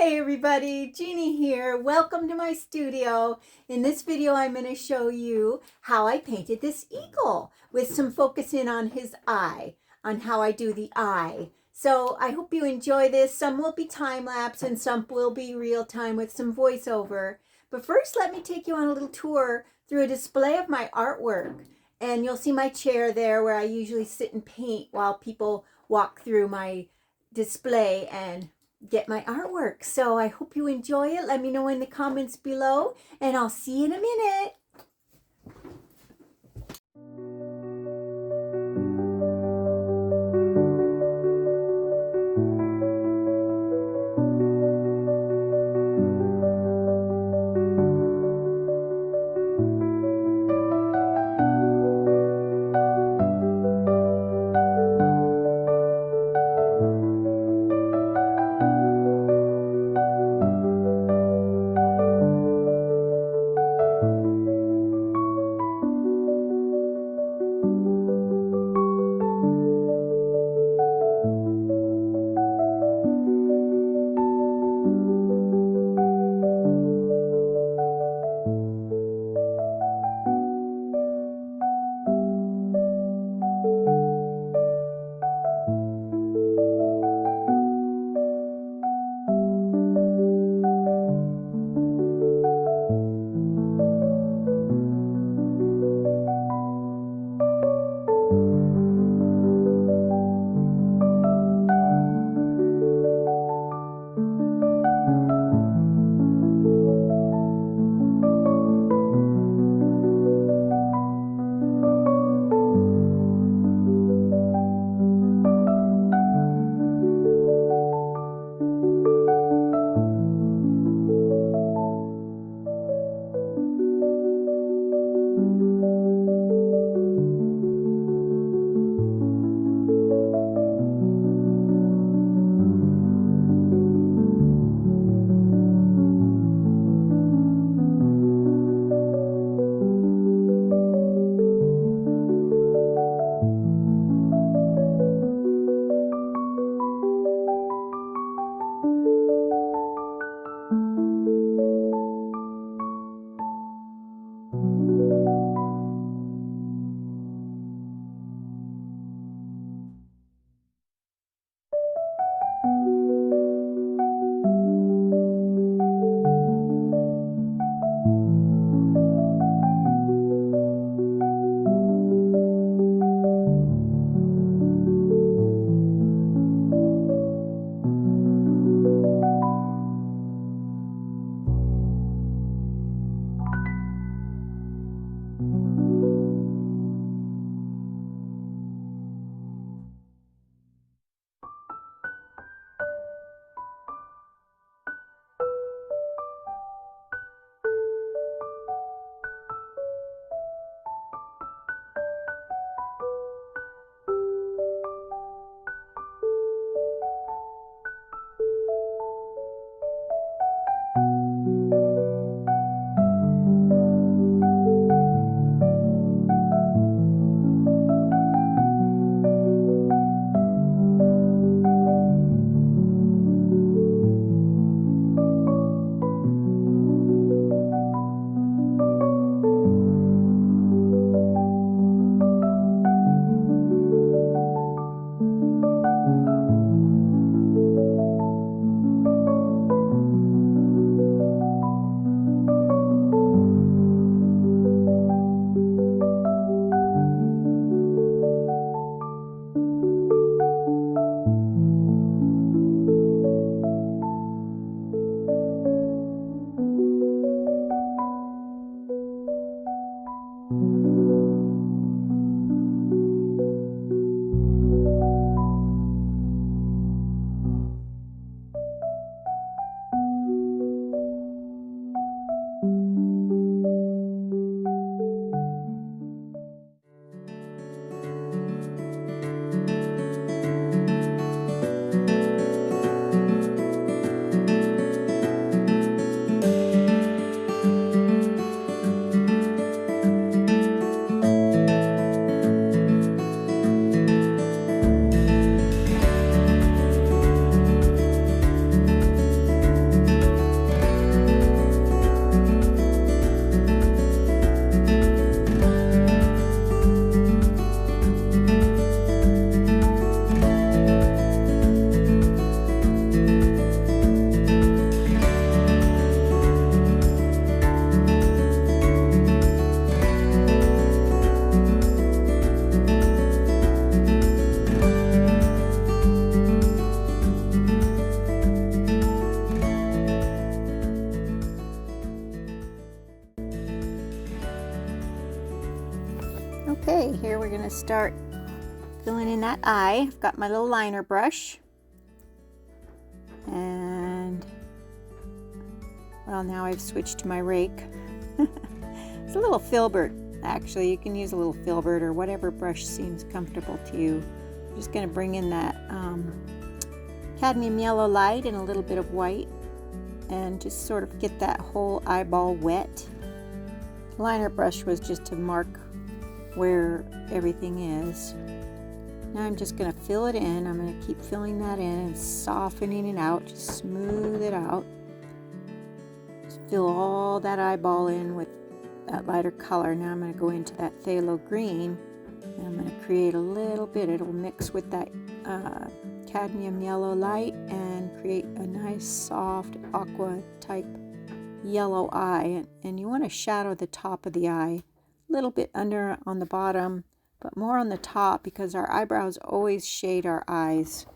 Hey everybody, Jeannie here. Welcome to my studio. In this video, I'm going to show you how I painted this eagle with some focusing on his eye, on how I do the eye. So I hope you enjoy this. Some will be time-lapse and some will be real-time with some voiceover. But first, let me take you on a little tour through a display of my artwork. And you'll see my chair there where I usually sit and paint while people walk through my display and get my artwork. So I hope you enjoy it. Let me know in the comments below, and I'll see you in a minute. Okay, here we're going to start filling in that eye. I've got my little liner brush. And, well, now I've switched to my rake. It's a little filbert, actually. You can use a little filbert or whatever brush seems comfortable to you. I'm just going to bring in that cadmium yellow light and a little bit of white and just sort of get that whole eyeball wet. The liner brush was just to mark where everything is. Now I'm just going to fill it in. I'm going to keep filling that in and softening it out. Just smooth it out. Just fill all that eyeball in with that lighter color. Now I'm going to go into that phthalo green and I'm going to create a little bit. It'll mix with that cadmium yellow light and create a nice soft aqua type yellow eye. And you want to shadow the top of the eye, a little bit under on the bottom, but more on the top because our eyebrows always shade our eyes,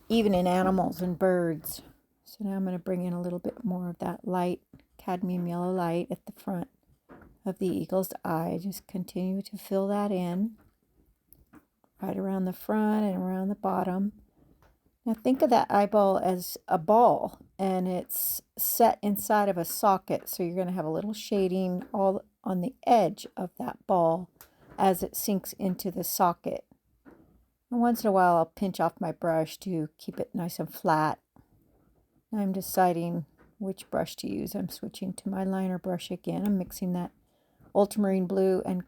even in animals and birds. So now I'm going to bring in a little bit more of that light, cadmium yellow light at the front of the eagle's eye. Just continue to fill that in right around the front and around the bottom. Now think of that eyeball as a ball and it's set inside of a socket. So you're going to have a little shading all on the edge of that ball as it sinks into the socket. And once in a while I'll pinch off my brush to keep it nice and flat. I'm deciding which brush to use. I'm switching to my liner brush again. I'm mixing that ultramarine blue and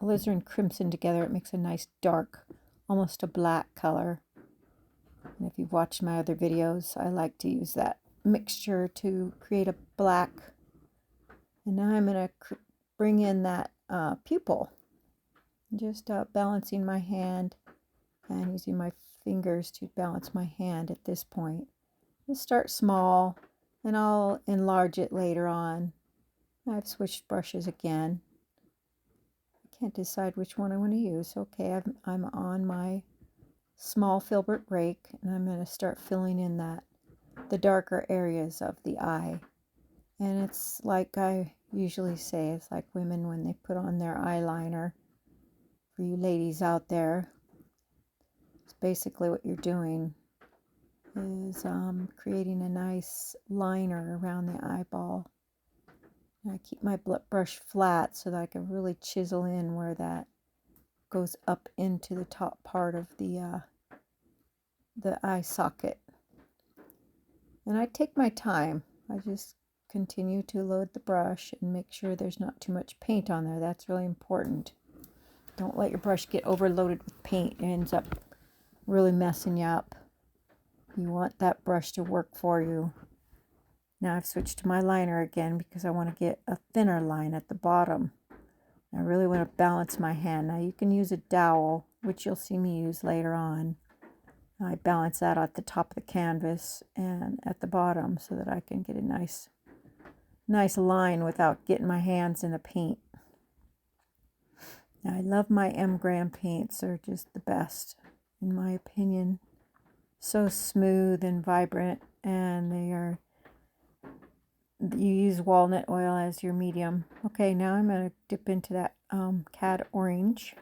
alizarin crimson together. It makes a nice dark, almost a black color. And if you've watched my other videos, I like to use that mixture to create a black. And now I'm going to bring in that pupil. Just balancing my hand and using my fingers to balance my hand at this point. I'll start small and I'll enlarge it later on. I've switched brushes again. I can't decide which one I want to use. Okay, I'm on my small filbert rake and I'm going to start filling in the darker areas of the eye. And it's like I usually say, it's like women when they put on their eyeliner. For you ladies out there, it's basically what you're doing is creating a nice liner around the eyeball. And I keep my brush flat so that I can really chisel in where that goes up into the top part of the eye socket. And I take my time. I just continue to load the brush and make sure there's not too much paint on there. That's really important. Don't let your brush get overloaded with paint. It ends up really messing you up. You want that brush to work for you. Now I've switched to my liner again because I want to get a thinner line at the bottom. I really want to balance my hand. Now you can use a dowel, which you'll see me use later on. I balance that at the top of the canvas and at the bottom so that I can get a nice line without getting my hands in the paint. Now, I love my M. Graham paints. They're just the best, in my opinion. So smooth and vibrant, and you use walnut oil as your medium. Okay, now I'm going to dip into that cad orange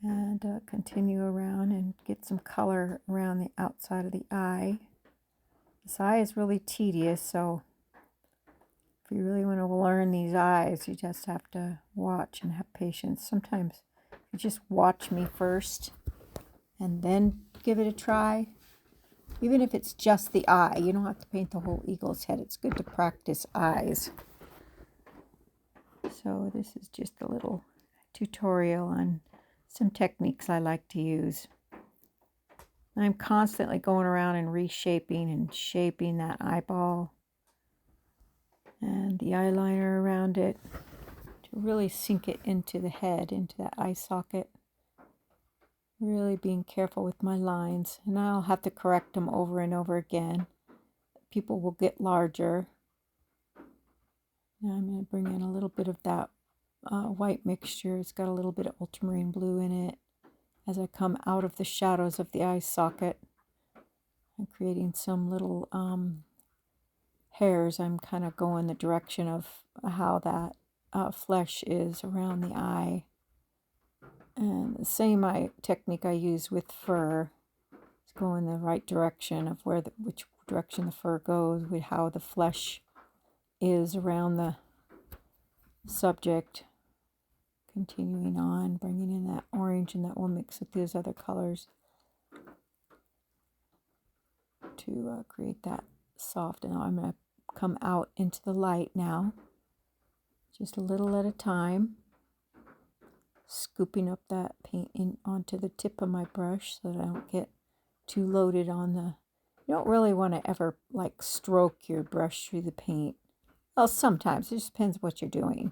and continue around and get some color around the outside of the eye. This eye is really tedious, so if you really want to learn these eyes, you just have to watch and have patience. Sometimes you just watch me first and then give it a try. Even if it's just the eye, you don't have to paint the whole eagle's head. It's good to practice eyes. So this is just a little tutorial on some techniques I like to use. I'm constantly going around and reshaping and shaping that eyeball and the eyeliner around it to really sink it into the head, into that eye socket. Really being careful with my lines. And I'll have to correct them over and over again. People will get larger. Now I'm going to bring in a little bit of that white mixture. It's got a little bit of ultramarine blue in it. As I come out of the shadows of the eye socket, I'm creating some little hairs. I'm kind of going the direction of how that flesh is around the eye. And the same technique I use with fur is go in the right direction of which direction the fur goes, with how the flesh is around the subject. Continuing on, bringing in that orange, and that will mix with these other colors to create that soft. And I'm going to come out into the light now, just a little at a time, scooping up that paint in onto the tip of my brush so that I don't get too loaded on the... You don't really want to ever like stroke your brush through the paint. Well, sometimes. It just depends what you're doing.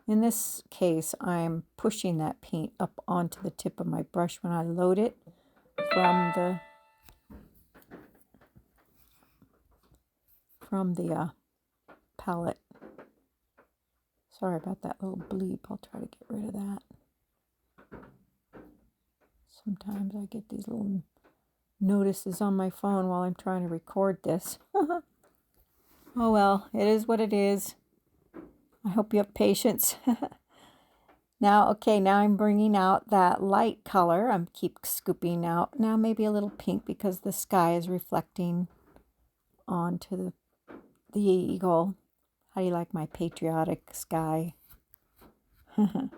In this case, I'm pushing that paint up onto the tip of my brush when I load it from the palette. Sorry about that little bleep. I'll try to get rid of that. Sometimes I get these little notices on my phone while I'm trying to record this. Oh well, it is what it is. I hope you have patience. Now, okay, now I'm bringing out that light color. I'm keep scooping out. Now maybe a little pink because the sky is reflecting onto the eagle. How do you like my patriotic sky? Kind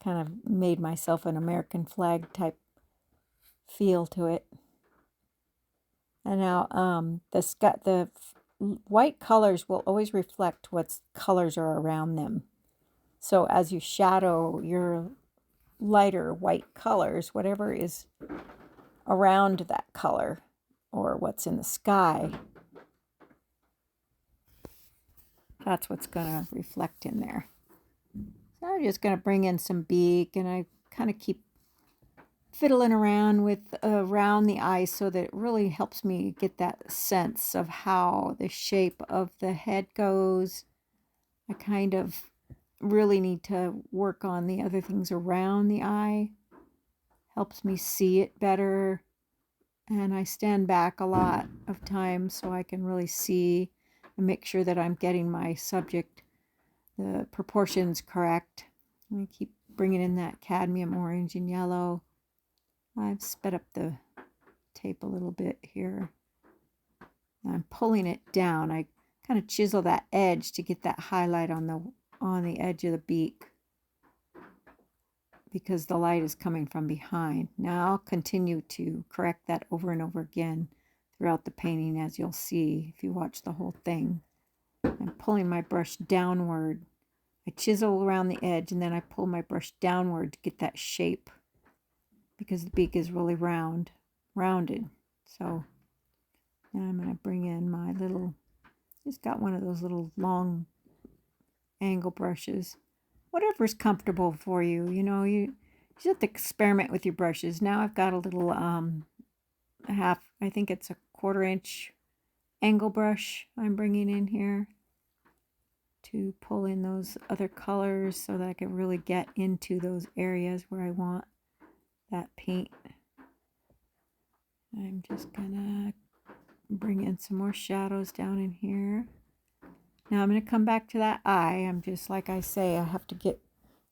of made myself an American flag type feel to it. And now the white colors will always reflect what colors are around them. So as you shadow your lighter white colors, whatever is around that color or what's in the sky, that's what's going to reflect in there. So I'm just going to bring in some beak, and I kind of keep fiddling around with around the eye so that it really helps me get that sense of how the shape of the head goes. I kind of really need to work on the other things around the eye. Helps me see it better. And I stand back a lot of times so I can really see and make sure that I'm getting my subject, the proportions correct. I keep bringing in that cadmium orange and yellow. I've sped up the tape a little bit here. I'm pulling it down. I kind of chisel that edge to get that highlight on the edge of the beak, because the light is coming from behind. Now I'll continue to correct that over and over again throughout the painting, as you'll see if you watch the whole thing. I'm pulling my brush downward. I chisel around the edge, and then I pull my brush downward to get that shape, because the beak is really rounded. So now I'm going to bring in my little, just got one of those little long angle brushes. Whatever's comfortable for you. You know, you just have to experiment with your brushes. Now I've got a little I think it's a 1/4 inch angle brush I'm bringing in here to pull in those other colors so that I can really get into those areas where I want that paint. I'm just gonna bring in some more shadows down in here. Now I'm going to come back to that eye. I'm just, like I say, I have to get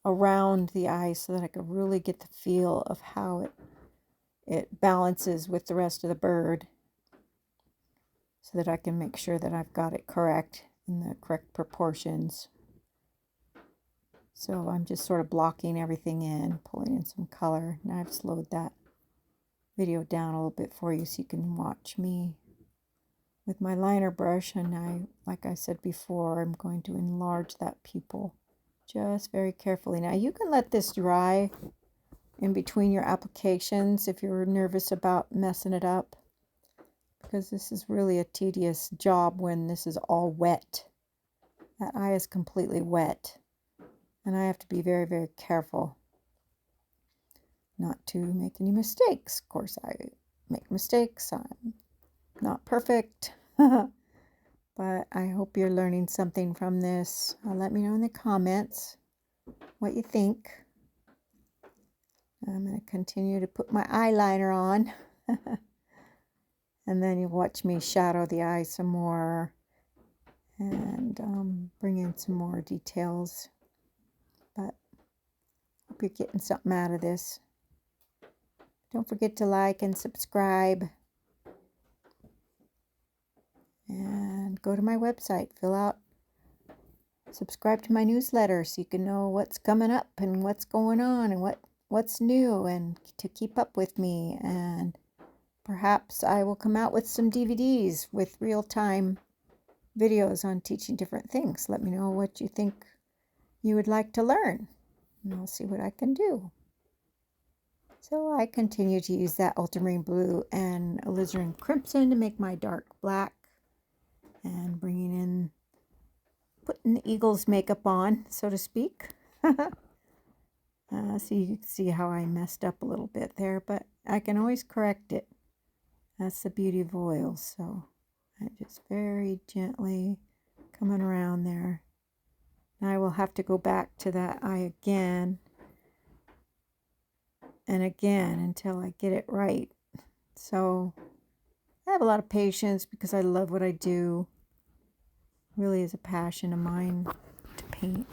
around the eye so that I can really get the feel of how it balances with the rest of the bird, so that I can make sure that I've got it correct in the correct proportions. So I'm just sort of blocking everything in, pulling in some color. Now I've slowed that video down a little bit for you so you can watch me with my liner brush, and like I said before, I'm going to enlarge that pupil just very carefully. Now you can let this dry in between your applications if you're nervous about messing it up, because this is really a tedious job when this is all wet. That eye is completely wet, and I have to be very, very careful not to make any mistakes. Of course, I make mistakes. I'm not perfect, but I hope you're learning something from this. Let me know in the comments what you think. I'm going to continue to put my eyeliner on, and then you watch me shadow the eye some more and bring in some more details. hope you're getting something out of this. Don't forget to like and subscribe. And go to my website, subscribe to my newsletter so you can know what's coming up and what's going on and what's new, and to keep up with me. And perhaps I will come out with some DVDs with real-time videos on teaching different things. Let me know what you think you would like to learn, and I'll see what I can do. So I continue to use that ultramarine blue and alizarin crimson to make my dark black, and putting the eagle's makeup on, so to speak. So you can see how I messed up a little bit there, but I can always correct it. That's the beauty of oils. So I just very gently coming around there. Now I will have to go back to that eye again and again until I get it right. So I have a lot of patience because I love what I do. It really is a passion of mine to paint.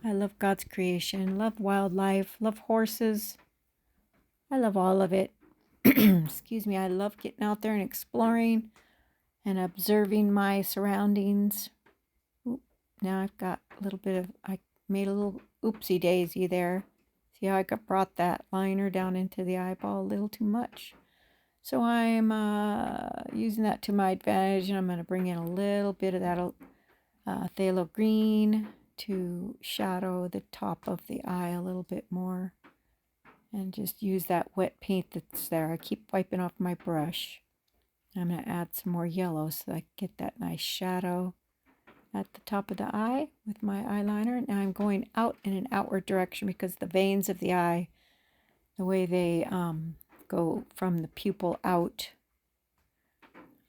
I love God's creation, love wildlife, love horses. I love all of it. Excuse me, I love getting out there and exploring and observing my surroundings. Oop, now I've got a little bit of, I made a little oopsie daisy there. See how I brought that liner down into the eyeball a little too much. So I'm using that to my advantage, and I'm going to bring in a little bit of that phthalo green to shadow the top of the eye a little bit more. And just use that wet paint that's there. I keep wiping off my brush. I'm going to add some more yellow so I get that nice shadow at the top of the eye with my eyeliner. Now I'm going out in an outward direction because the veins of the eye, the way they go from the pupil out,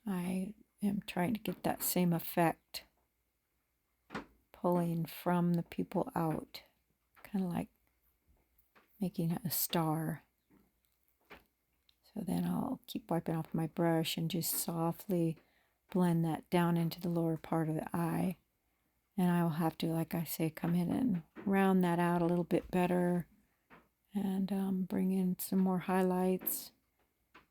I am trying to get that same effect, pulling from the pupil out, kind of like making a star. So then I'll keep wiping off my brush and just softly blend that down into the lower part of the eye. And I will have to, like I say, come in and round that out a little bit better and bring in some more highlights.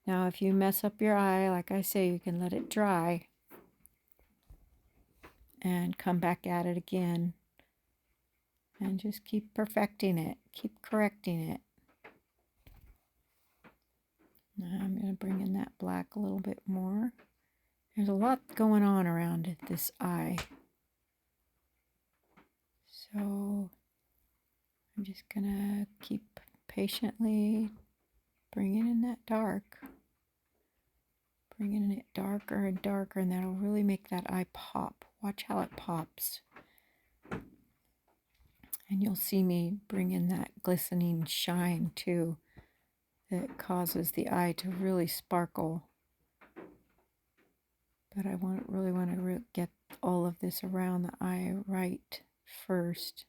Now, if you mess up your eye, like I say, you can let it dry and come back at it again and just keep perfecting it, keep correcting it. Now I'm going to bring in that black a little bit more. There's a lot going on around this eye. So I'm just going to keep patiently bringing in that dark. Bringing it darker and darker, and that'll really make that eye pop. Watch how it pops. And you'll see me bring in that glistening shine too, that causes the eye to really sparkle. But I really want to get all of this around the eye right first.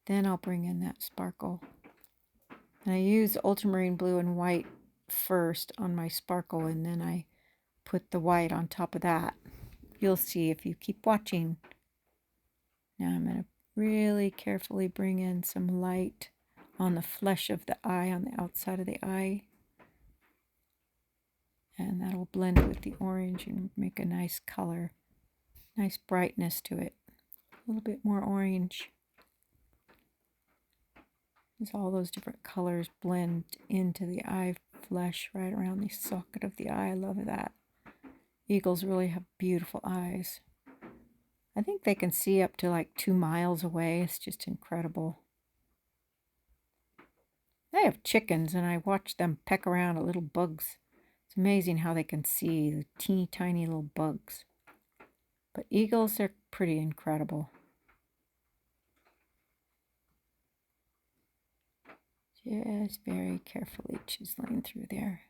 Then I'll bring in that sparkle. And I use ultramarine blue and white first on my sparkle, and then I put the white on top of that. You'll see if you keep watching. Now I'm going to really carefully bring in some light on the flesh of the eye, on the outside of the eye. And that'll blend with the orange and make a nice color, nice brightness to it. A little bit more orange. As all those different colors blend into the eye flesh right around the socket of the eye. I love that. Eagles really have beautiful eyes. I think they can see up to like 2 miles away. It's just incredible. I have chickens and I watch them peck around at little bugs. It's amazing how they can see the teeny tiny little bugs. But eagles are pretty incredible. Just very carefully chiseling through there.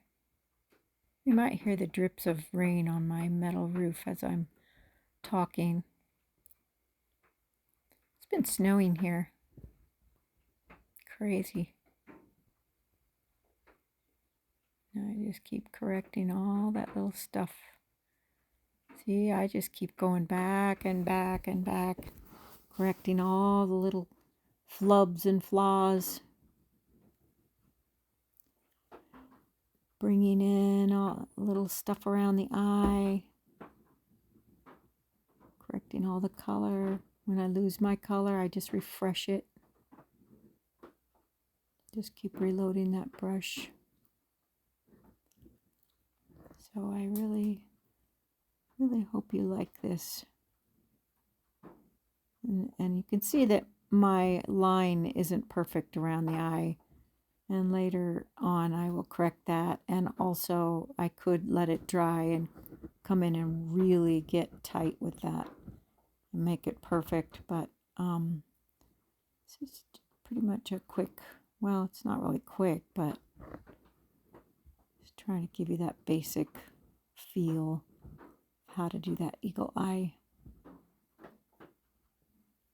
You might hear the drips of rain on my metal roof as I'm talking. It's been snowing here. Crazy. Now I just keep correcting all that little stuff. See, I just keep going back and back and back, correcting all the little flubs and flaws. bringing in all little stuff around the eye, correcting all the color. When I lose my color, I just refresh it. Just keep reloading that brush. So I really hope you like this. And you can see that my line isn't perfect around the eye. And later on I will correct that. And also I could let it dry and come in and really get tight with that and make it perfect. But it's just pretty much a quick, well, it's not really quick, but just trying to give you that basic feel of how to do that eagle eye.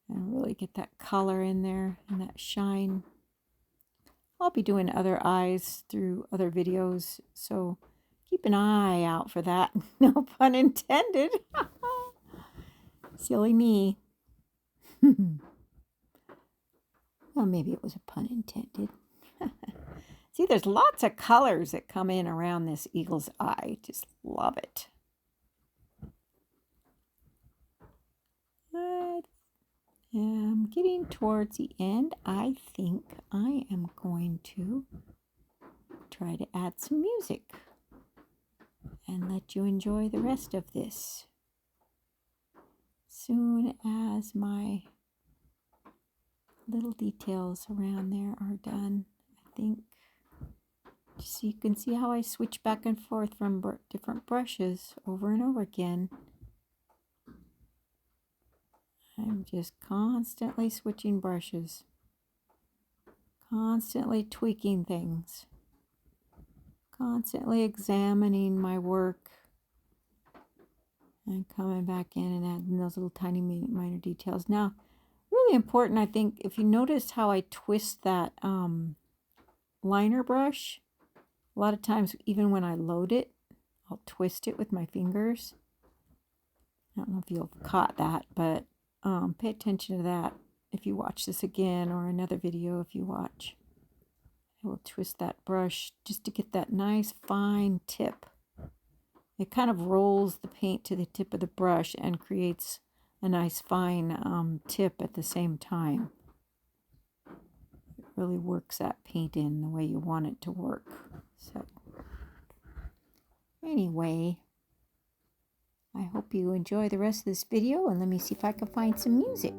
And really get that color in there and that shine. I'll be doing other eyes through other videos, so keep an eye out for that. No pun intended. Silly me. Well, maybe it was a pun intended. See, there's lots of colors that come in around this eagle's eye. Just love it. I'm getting towards the end. I think I am going to try to add some music and let you enjoy the rest of this. Soon as my little details around there are done, I think, just so you can see how I switch back and forth from different brushes over and over again. I'm just constantly switching brushes, constantly tweaking things, constantly examining my work, and coming back in and adding those little tiny minor details. Now, really important, I think, if you notice how I twist that liner brush, a lot of times, even when I load it, I'll twist it with my fingers. I don't know if you've caught that, but pay attention to that if you watch this again, or another video if you watch. I will twist that brush just to get that nice fine tip. It kind of rolls the paint to the tip of the brush and creates a nice fine tip at the same time. It really works that paint in the way you want it to work. So anyway, I hope you enjoy the rest of this video, and let me see if I can find some music.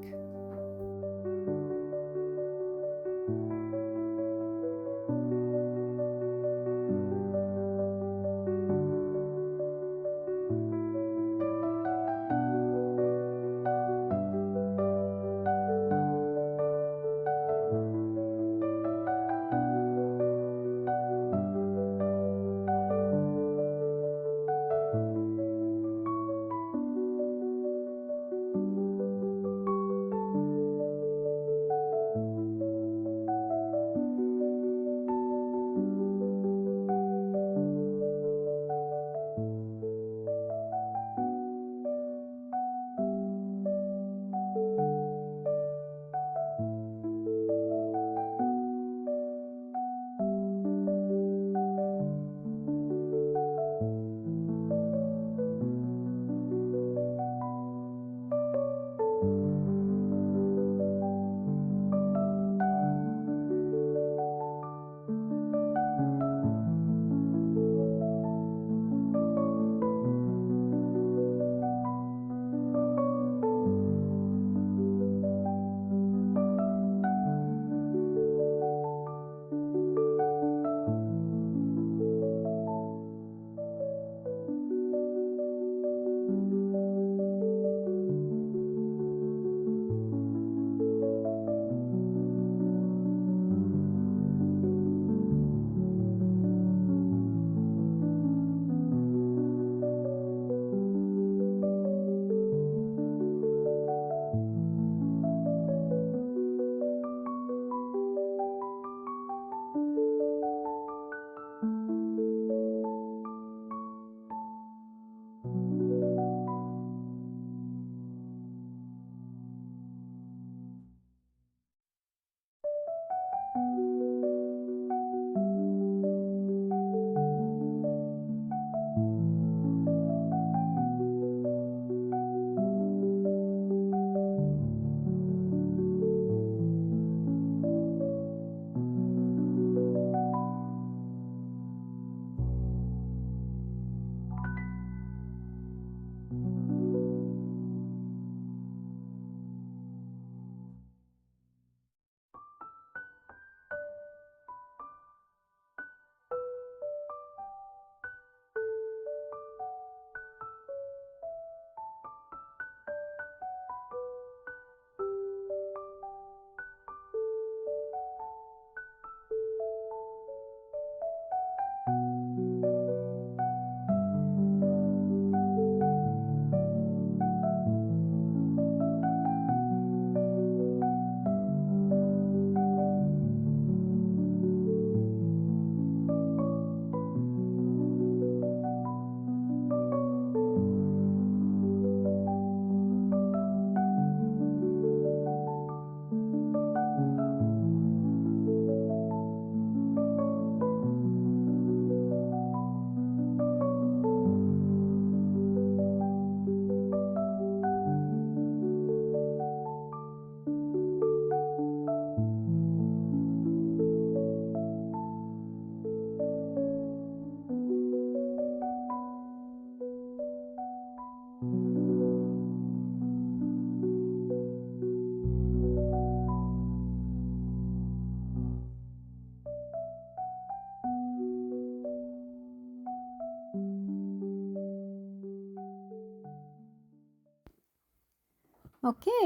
Okay,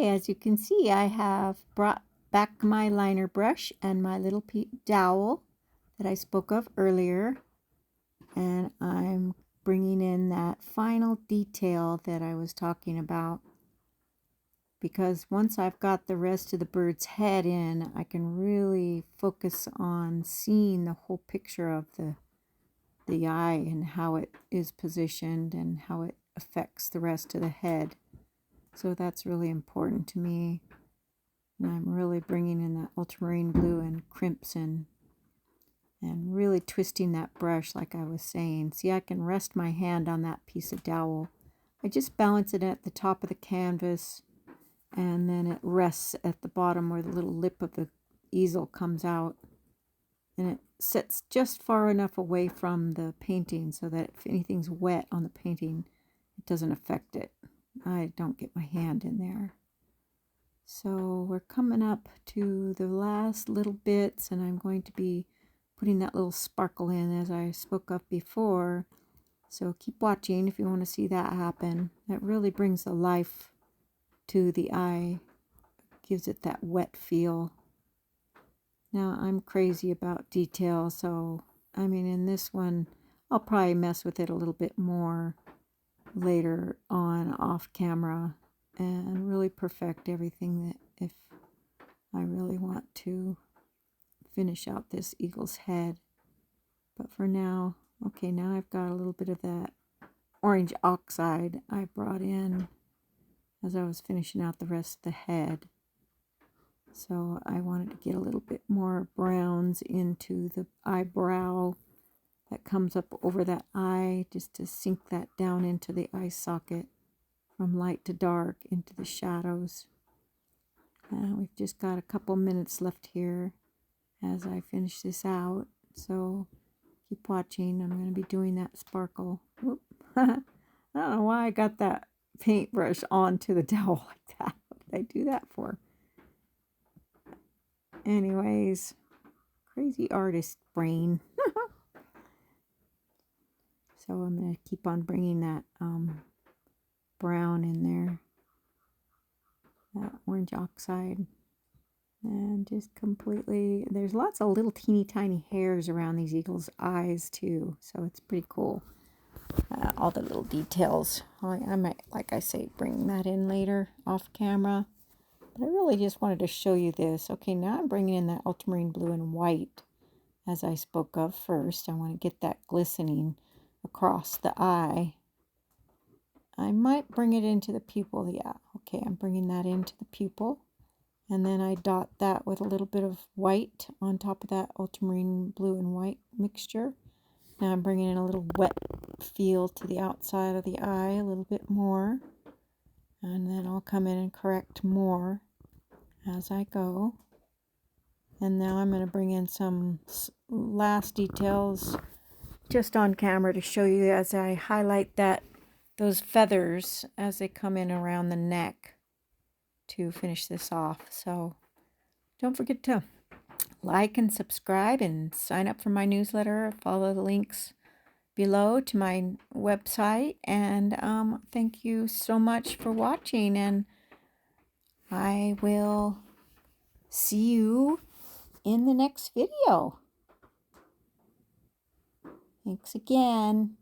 as you can see, I have brought back my liner brush and my little dowel that I spoke of earlier, and I'm bringing in that final detail that I was talking about, because once I've got the rest of the bird's head in, I can really focus on seeing the whole picture of the eye and how it is positioned and how it affects the rest of the head. So that's really important to me. And I'm really bringing in that ultramarine blue and crimson and really twisting that brush like I was saying. See, I can rest my hand on that piece of dowel. I just balance it at the top of the canvas, and then it rests at the bottom where the little lip of the easel comes out. And it sits just far enough away from the painting so that if anything's wet on the painting, it doesn't affect it. I don't get my hand in there. So we're coming up to the last little bits, and I'm going to be putting that little sparkle in as I spoke of before. So keep watching if you want to see that happen. That really brings the life to the eye, gives it that wet feel. Now I'm crazy about detail, so I mean in this one I'll probably mess with it a little bit more later on off camera and really perfect everything that if I really want to finish out this eagle's head. But for now, okay, now I've got a little bit of that orange oxide I brought in as I was finishing out the rest of the head. So I wanted to get a little bit more browns into the eyebrow that comes up over that eye, just to sink that down into the eye socket from light to dark into the shadows. We've just got a couple minutes left here as I finish this out, so keep watching. I'm going to be doing that sparkle. Whoop. I don't know why I got that paintbrush onto the dowel like that. What did I do that for? Anyways, crazy artist brain. So I'm going to keep on bringing that brown in there, that orange oxide, and just completely, there's lots of little teeny tiny hairs around these eagles' eyes too, so it's pretty cool. All the little details. I might, like I say, bring that in later off camera, but I really just wanted to show you this. Okay, now I'm bringing in that ultramarine blue and white as I spoke of first. I want to get that glistening across the eye. I might bring it into the pupil. Yeah, okay, I'm bringing that into the pupil. And then I dot that with a little bit of white on top of that ultramarine blue and white mixture. Now I'm bringing in a little wet feel to the outside of the eye, a little bit more. And then I'll come in and correct more as I go. And now I'm going to bring in some last details just on camera to show you as I highlight those feathers as they come in around the neck to finish this off. So don't forget to like and subscribe and sign up for my newsletter. Follow the links below to my website. And thank you so much for watching. And I will see you in the next video. Thanks again.